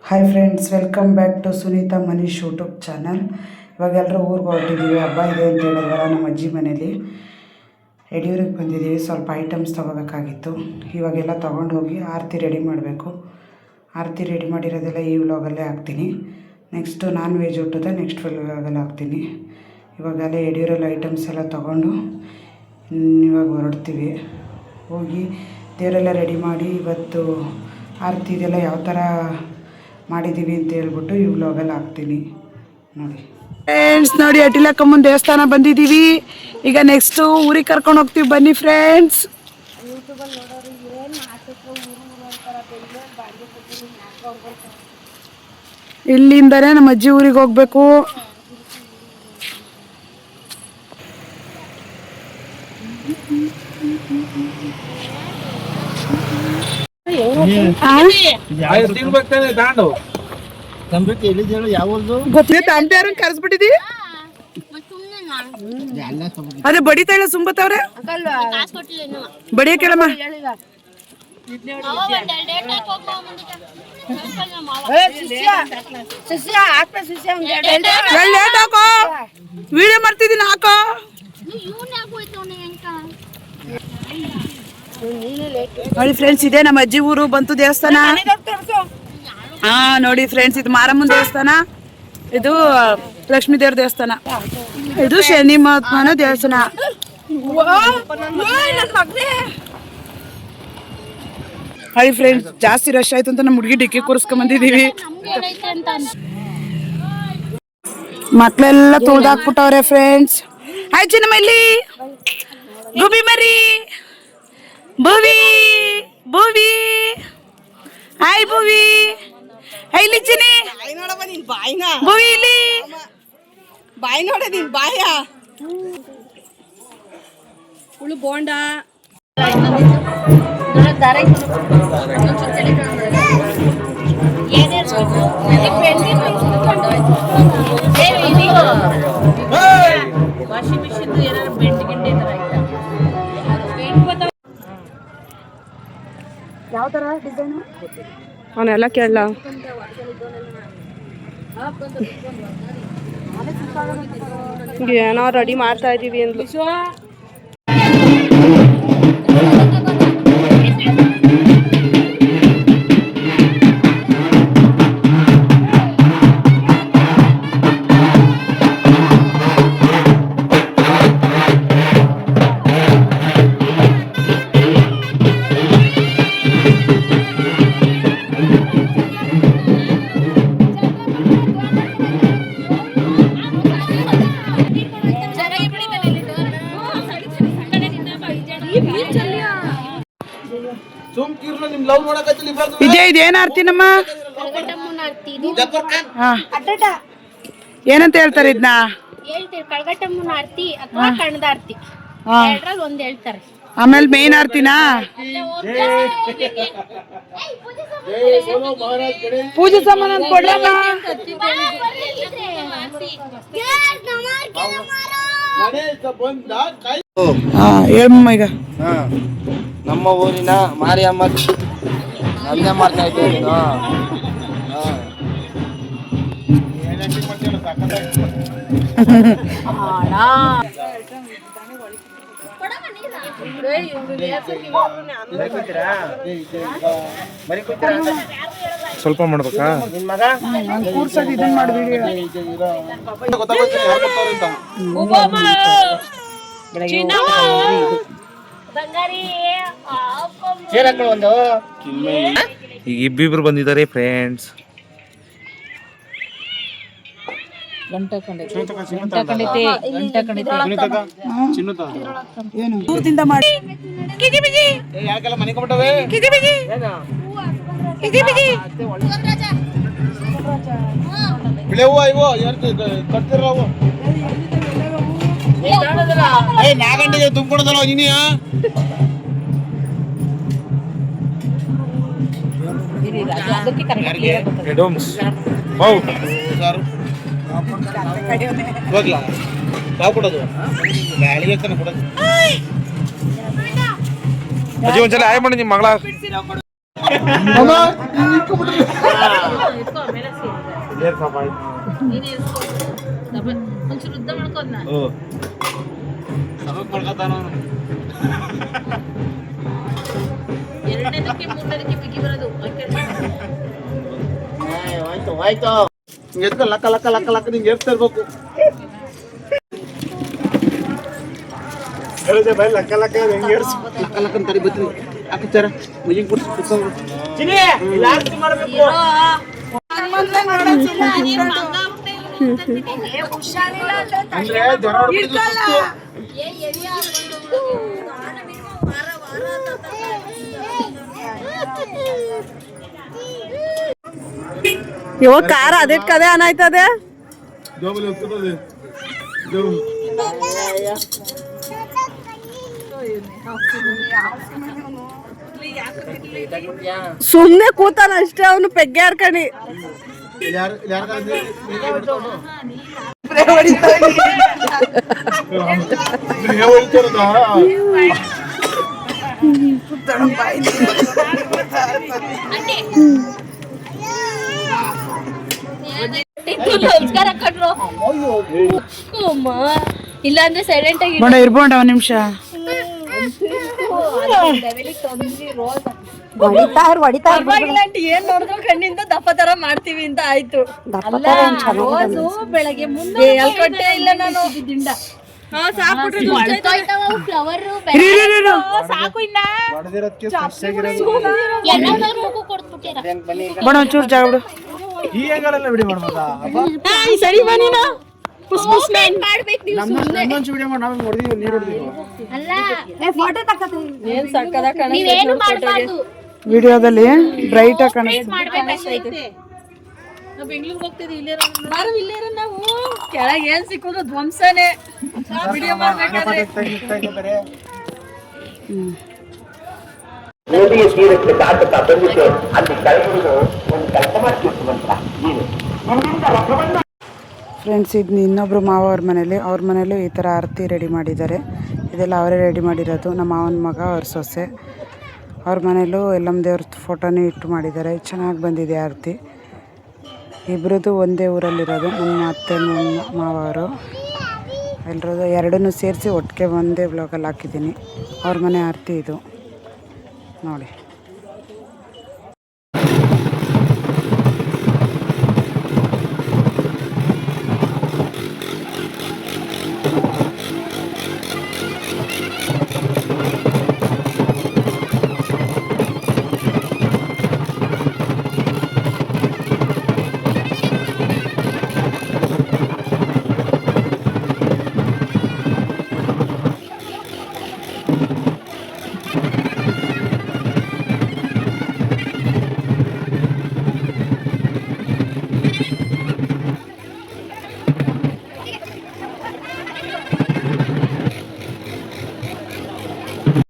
Hi friends, welcome back to Sunitha Manish YouTube channel. ಇವಾಗೆಲ್ಲರೂ ಊರಿಗೆ ಹೊರಟಿದ್ದೀವಿ. ಹಬ್ಬ ಇದೆ ಅಂತ ಹೇಳಿದ್ವಲ್ಲ, ನಮ್ಮ ಅಜ್ಜಿ ಮನೇಲಿ ಯಡಿಯೂರಿಗೆ ಬಂದಿದ್ದೀವಿ. ಸ್ವಲ್ಪ ಐಟಮ್ಸ್ ತೊಗೋಬೇಕಾಗಿತ್ತು. ಇವಾಗೆಲ್ಲ ತೊಗೊಂಡು ಹೋಗಿ ಆರತಿ ರೆಡಿ ಮಾಡಬೇಕು. ಆರತಿ ರೆಡಿ ಮಾಡಿರೋದೆಲ್ಲ ಈ ವ್ಲಾಗಲ್ಲೇ ಹಾಕ್ತೀನಿ. ನೆಕ್ಸ್ಟು ನಾನ್ ವೆಜ್ ಊಟದ ನೆಕ್ಸ್ಟ್ ವ್ಲಾಗಲ್ಲಿ ಹಾಕ್ತೀನಿ. ಇವಾಗೆಲ್ಲ ಯಡಿಯೂರಲ್ಲಿ ಐಟಮ್ಸ್ ಎಲ್ಲ ತೊಗೊಂಡು ಇವಾಗ ಹೊರಡ್ತೀವಿ. ಹೋಗಿ ದೇವರೆಲ್ಲ ರೆಡಿ ಮಾಡಿ ಇವತ್ತು ಆರತಿ ಇದೆಲ್ಲ ಯಾವ ಥರ ಮಾಡಿದ್ದೀವಿ ಅಂತ ಹೇಳ್ಬಿಟ್ಟು ಈ ವ್ಲಾಗಲ್ಲಿ ಹಾಕ್ತೀನಿ ನೋಡಿ. ಫ್ರೆಂಡ್ಸ್ ನೋಡಿ, ಅಟಿಲಕ್ಕಮ್ಮನ ದೇವಸ್ಥಾನ ಬಂದಿದ್ದೀವಿ. ಈಗ ನೆಕ್ಸ್ಟು ಊರಿಗೆ ಕರ್ಕೊಂಡು ಹೋಗ್ತೀವಿ, ಬನ್ನಿ ಫ್ರೆಂಡ್ಸ್. ಇಲ್ಲಿಂದನೇ ನಮ್ಮ ಅಜ್ಜಿ ಊರಿಗೆ ಹೋಗ್ಬೇಕು. ಕರ್ಸ್ಬಿಟ್ಟಿದೀವಿ. ಅದೇ ಬಡಿತಾ ಇಲ್ಲ ಸುಂಬತ್ತವ್ರೆ, ಬಡಿಯ ಕೇಳಮ್ಮ. ವಿಡಿಯೋ ಮಾಡ್ತಿದ್ದೀನಿ, ಹಾಕೋ. ನೋಡಿ ಫ್ರೆಂಡ್ಸ್, ಇದೆ ನಮ್ಮ ಅಜ್ಜಿ ಊರು. ಬಂತು ದೇವಸ್ಥಾನ. ಹಾ ನೋಡಿ ಫ್ರೆಂಡ್ಸ್, ಇದು ಮಾರಮ್ಮನ ದೇವಸ್ಥಾನ, ಇದು ಲಕ್ಷ್ಮೀ ದೇವ್ರ ದೇವಸ್ಥಾನ, ಇದು ಶನಿ ಮಹಾತ್ಮನ ದೇವಸ್ಥಾನ. ಹಾಯ್ ಫ್ರೆಂಡ್ಸ್, ಜಾಸ್ತಿ ರಶ್ ಆಯ್ತು ಅಂತ ನಮ್ಮ ಹುಡುಗಿ ಡಿಕ್ಕಿ ಕೂರಿಸ್ಕೊಂಡ್ ಬಂದಿದೀವಿ. ಮಕ್ಳೆಲ್ಲ ತುಳ್ದಾಕ್ಬಿಟ್ಟವ್ರೆ ಫ್ರೆಂಡ್ಸ್. ಹಾಯ್ ಚಿನ್ನಮ್ಮ, ಇಲ್ಲಿ ಗುಬಿ ಮರಿ, ಭುವಿ ಭುವಿ, ಹಾಯ್ ಭುವಿ. ಇಲ್ಲಿ ಚಿನ್ನಿ, ಭುವಿ ಇಲ್ಲಿ ಬಾಯ್ ನೋಡ, ನೀನ್ ಬಾಯ ಉಳು ಬೋಂಡ. ವಾಷಿಂಗ್ ಮಿಷಿನ್ ಏನಾದ್ರು ಬೆಂಡ್ ಗಿಂಡಿ ಯಾವ ತರ ಡಿಸೈನ್ ಅವನ್ನೆಲ್ಲ ಕೇಳಲ್ಲ. ಏನೋ ರೆಡಿ ಮಾಡ್ತಾ ಇದೀವಿ ಅಂದ್ಲು. ಇದೇನ್ ಆರ್ತಿ ನಮ್ಮ ಏನಂತ ಹೇಳ್ತಾರೆ ಇದನ್ನ? ಕಳಗಟ್ಟಮ್ಮನ ಆರ್ತಿ ಅಥವಾ ಕಣದ ಆರ್ತಿ ಒಂದ್ ಹೇಳ್ತಾರೆ. ಆಮೇಲೆ ಮೇನ್ ಆರ್ತಿನಾ? ಪೂಜೆ ಸಾಮಾನು ಕೊಡ್ರಮ್ಮ. ಹೇಳಮ್ಮ. ಈಗ ನಮ್ಮ ಊರಿನ ಮಾರಿಯಮ್ಮ ನಂದೇ ಮಾಡ್ತಾ ಇದ್ದೇನೆ. ಸ್ವಲ್ಪ ಮಾಡ್ಬೇಕಾ? ಕೂರ್ಸೋದು ಇದನ್ನ ಮಾಡ್ಬಿಡಿ. ಈಗ ಇಬ್ಬಿಬ್ರು ಬಂದಿದ್ದಾರೆ ಫ್ರೆಂಡ್ಸ್. ದೂರದಿಂದ ಮಾಡಿ ನಾಗಂಡಿಗೆ ತುಂಬಿಕೊಡೋದಲ್ಲ ನೀನಿಯ. ಅಜ್ಜಿ ಒಂದ್ಸಲ ಆಯ್ ಮಾಡಿ ನಿಮ್ಮ ಮಗಳ ಒಂಚೂರು ಉದ್ದ ಮಾಡ್ಕೋದ್ನ ಎರಡನೇದಕ್ಕೆ ಮೂರನೇದಕ್ಕೆ ಬಿಗಿ ಬರೋದು ಆಯ್ತು ಎತ್ಕ ಲಕ್ಕ ಲಕ್ಕ ಲಕ್ಕ ಲಕ್ಕ ನಿಂಗೆ ಏರ್ತಾ ಇರ್ಬೇಕು ಲಕ್ಕ ಲಕ್ಕ ಹೆಂಗೆ ಏರ್ಸು ಲಕ್ಕ ಲಕ್ಕ ತಡಿ ಬರ್ತೀನಿ ಹಾಕಿತ್ತಾರ ಮುಜಿಂಗ್ ಕೊಡ್ಸಿ ಚಿನಿ ಇಲ್ಲ ಆರ್ತಿ ಮಾಡಬೇಕು ಅಂದ್ರೆ ಜ್ವರ ಇವ ಕಾರ ಅದೇಟ್ ಕದೆ ಅನಾಯ್ತದೆ ಸುಮ್ನೆ ಕೂತಾನ ಅಷ್ಟೇ ಅವನು ಪೆಗ್ಗೆ ಹಾರ್ಕಣಿ ನಮಸ್ಕಾರ ಕಟ್ರು ಇಲ್ಲ ಅಂದ್ರೆ ಸೈಲೆಂಟ್ ಆಗಿ ಬೇಡ ಇರ್ಬೋಣ ಒಂದ್ ನಿಮಿಷ ಏನ್ ನೋಡಿದ್ರು ಕಣ್ಣಿಂದ ದಪ್ಪ ತರ ಮಾಡ್ತೀವಿ ಅಂತ ಆಯ್ತು. ರೋಸು ಬೆಳಗ್ಗೆ ಮುಂದೆ ಇಲ್ಲ ನಾನು ದಿಂಡ ಫ್ಲವರ್ ಸಾಕು ಇನ್ನ ಬೇಡ ಒಂಚೂರು ಜಾಗ ಬಿಡು ಈ ಹೆಂಗಲ್ಲ ವಿಡಿಯೋ ಮಾಡ್ಬೋದಾ ಸರಿ ಬನ್ನಿ ಮಾಡ್ಬೇಕು ನೀವು ನಮ್ಮೊಂಚು ವಿಡಿಯೋ ಮಾಡಿ ನಾವು ಹೊಡೆದಿವಿ ನೀರು ಹೊಡೆದಿವಿ ಅಲ್ಲ ಏನ್ ಸಕ್ಕದ ನೀವೇನು ಮಾಡ್ಬಾರ್ದು ವಿಡಿಯೋದಲ್ಲಿ ಬ್ರೈಟ್ ಆಗಿ ಕಾಣಿಸ್ತು ಮಾಡ್ಬೇಕಷ್ಟೇ ಬೆಂಗ್ಳೂರ್ಗೆ ಹೋಗ್ತಿದ್ವಿ ಇಲ್ಲೇರ ನಾವು ಕೆಳಗೆ ಏನ್ ಸಿಕ್ಕಿದ್ರು ಧ್ವಂಸನೆ ವಿಡಿಯೋ ಮಾಡ್ಬೇಕಾದ್ರೆ ನದಿಯ ತೀರಕ್ಕೆ ದಾಟುತ್ತಾ ಬಂದಿದ್ದೆ ಅಲ್ಲಿ ಕಳೆದು ಒಂದು ಕೆಲಸ ಮಾಡ್ತಿರ್ತೀವಂತ ನೀನು ಫ್ರೆಂಡ್ಸ್ ಇದು ಇನ್ನೊಬ್ಬರು ಮಾವ ಅವ್ರ ಮನೇಲೂ ಈ ಥರ ಆರತಿ ರೆಡಿ ಮಾಡಿದ್ದಾರೆ. ಇದೆಲ್ಲ ಅವರೇ ರೆಡಿ ಮಾಡಿರೋದು. ನಮ್ಮ ಮಾವನ ಮಗ ಅವ್ರ ಸೊಸೆ ಅವ್ರ ಮನೇಲೂ ಎಲ್ಲಮ್ಮ ದೇವ್ರ ಫೋಟೋನೇ ಇಟ್ಟು ಮಾಡಿದ್ದಾರೆ. ಚೆನ್ನಾಗಿ ಬಂದಿದೆ ಆರತಿ. ಇಬ್ಬರದು ಒಂದೇ ಊರಲ್ಲಿರೋದು, ನಮ್ಮ ಅತ್ತೆ ಮಾವ ಅವರು ಎಲ್ಲರದು ಎರಡನ್ನೂ ಸೇರಿಸಿ ಒಟ್ಟಿಗೆ ಒಂದೇ ಬ್ಲಾಗಲ್ಲಿ ಹಾಕಿದ್ದೀನಿ. ಅವ್ರ ಮನೆ ಆರತಿ ಇದು ನೋಡಿ.